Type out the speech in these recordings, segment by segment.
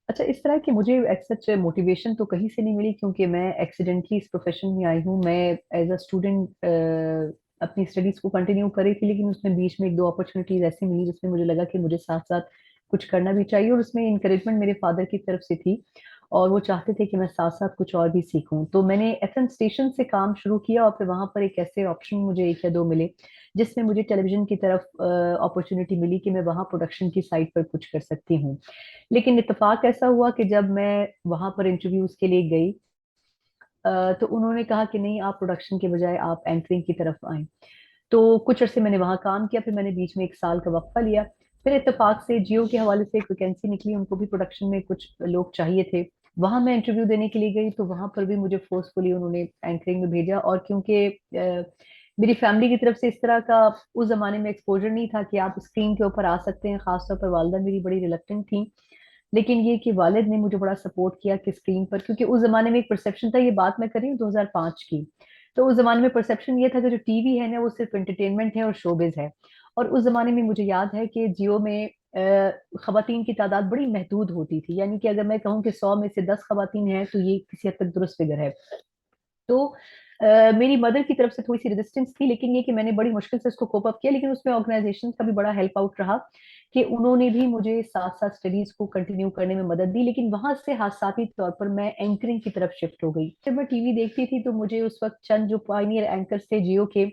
अच्छा, इस तरह की मुझे सच मोटिवेशन तो कहीं से नहीं मिली, क्योंकि मैं एक्सीडेंटली इस प्रोफेशन में आई हूँ। मैं एज अ स्टूडेंट अपनी स्टडीज को कंटिन्यू करी थी, लेकिन उसमें बीच में एक दो अपॉर्चुनिटीज ऐसी मिली जिसमें मुझे लगा कि मुझे साथ साथ कुछ करना भी चाहिए, और उसमें इंकरेजमेंट मेरे फादर की तरफ से थी, और वो चाहते थे कि मैं साथ साथ कुछ और भी सीखूं। तो मैंने एफएम स्टेशन से काम शुरू किया, और फिर वहां पर एक ऐसे ऑप्शन मुझे एक या दो मिले जिसमें मुझे टेलीविजन की तरफ अपॉर्चुनिटी मिली कि मैं वहां प्रोडक्शन की साइड पर कुछ कर सकती हूँ। लेकिन इत्तेफाक ऐसा हुआ कि जब मैं वहां पर इंटरव्यूज के लिए गई, तो उन्होंने कहा कि नहीं, आप प्रोडक्शन के बजाय आप एंकरिंग की तरफ आए। तो कुछ अरसे मैंने वहां काम किया, फिर मैंने बीच में एक साल का वक्फा लिया। फिर इत्तेफाक से जियो के हवाले से एक वैकेंसी निकली, उनको भी प्रोडक्शन में कुछ लोग चाहिए थे। वहां मैं इंटरव्यू देने के लिए गई, तो वहां पर भी मुझे फोर्सफुली उन्होंने एंकरिंग में भेजा। और क्योंकि मेरी फैमिली की तरफ से इस तरह का उस जमाने में एक्सपोजर नहीं था कि आप स्क्रीन के ऊपर आ सकते हैं, खासतौर पर वालदा मेरी बड़ी रिलक्टेंट थी। लेकिन ये कि वालिद ने मुझे बड़ा सपोर्ट किया कि स्क्रीन पर, क्योंकि उस जमाने में एक परसेप्शन था, ये बात मैं कर रही हूँ 2005 की। तो उस जमाने में परसेप्शन ये था कि जो टीवी है ना, वो सिर्फ एंटरटेनमेंट है और शोबिज है। और उस जमाने में मुझे याद है कि जियो में खवातीन की तादाद बड़ी महदूद होती थी, यानी कि अगर मैं कहूँ कि 100 में से 10 खवातीन हैं, तो ये किसी हद तक दुरुस्त फिगर है। तो मेरी मदर की तरफ से थोड़ी सी रेजिस्टेंस थी, लेकिन ये कि मैंने बड़ी मुश्किल से उसको कोप अप किया। लेकिन उसमें ऑर्गेनाइजेशन का भी बड़ा हेल्प आउट रहा कि उन्होंने भी मुझे साथ साथ स्टडीज को कंटिन्यू करने में मदद दी। लेकिन वहां से हादसाती तौर पर मैं एंकरिंग की तरफ शिफ्ट हो गई। जब मैं टीवी देखती थी तो मुझे उस वक्त चंद जो पायनियर एंकर्स थे जियो के,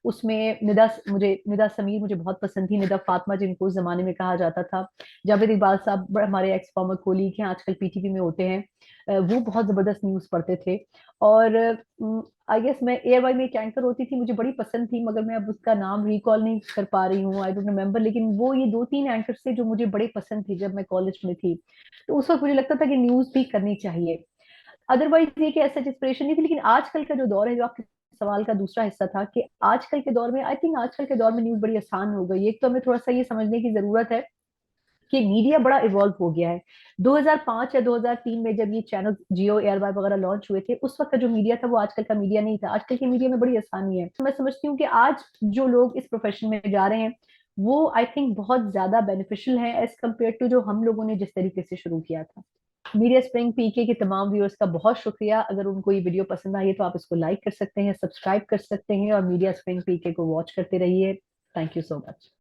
उसमें निदा समीर मुझे बहुत पसंद थी, निदा फातिमा जिनको उस जमाने में कहा जाता था। जावेद इकबाल साहब हमारे एक्स फॉर्मर कोलीग हैं, आजकल पीटीवी में होते हैं। वो बहुत जबरदस्त न्यूज पढ़ते थे। और आई गेस मैं एयर वाई में एक एंकर होती थी, मुझे बड़ी पसंद थी, मगर मैं अब उसका नाम रिकॉल नहीं कर पा रही हूँ, आई डोंट रिमेम्बर। लेकिन वो ये दो तीन एंकर थे जो मुझे बड़े पसंद थे जब मैं कॉलेज में थी। तो उस वक्त मुझे लगता था कि न्यूज भी करनी चाहिए। अदरवाइज ये कि ऐसा इंस्पिरेशन नहीं थी। लेकिन आजकल का जो दौर है, जो आपके सवाल का दूसरा हिस्सा था कि आजकल के दौर में, आई थिंक आजकल के दौर में न्यूज बड़ी आसान हो गई है। एक तो हमें थोड़ा सा ये समझने की जरूरत है कि मीडिया बड़ा इवॉल्व हो गया है। 2005 या 2003 में जब ये चैनल जियो एयरवाई वगैरह लॉन्च हुए थे, उस वक्त का जो मीडिया था वो आजकल का मीडिया नहीं था। आजकल के मीडिया में बड़ी आसानी है। मैं समझती हूँ कि आज जो लोग इस प्रोफेशन में जा रहे हैं, वो आई थिंक बहुत ज्यादा बेनिफिशियल है एज कम्पेयर टू जो हम लोगों ने जिस तरीके से शुरू किया था। मीडिया स्प्रिंग पीके के तमाम व्यूअर्स का बहुत शुक्रिया। अगर उनको ये वीडियो पसंद आई है तो आप इसको लाइक कर सकते हैं, सब्सक्राइब कर सकते हैं, और मीडिया स्प्रिंग पीके को वॉच करते रहिए। Thank you so much.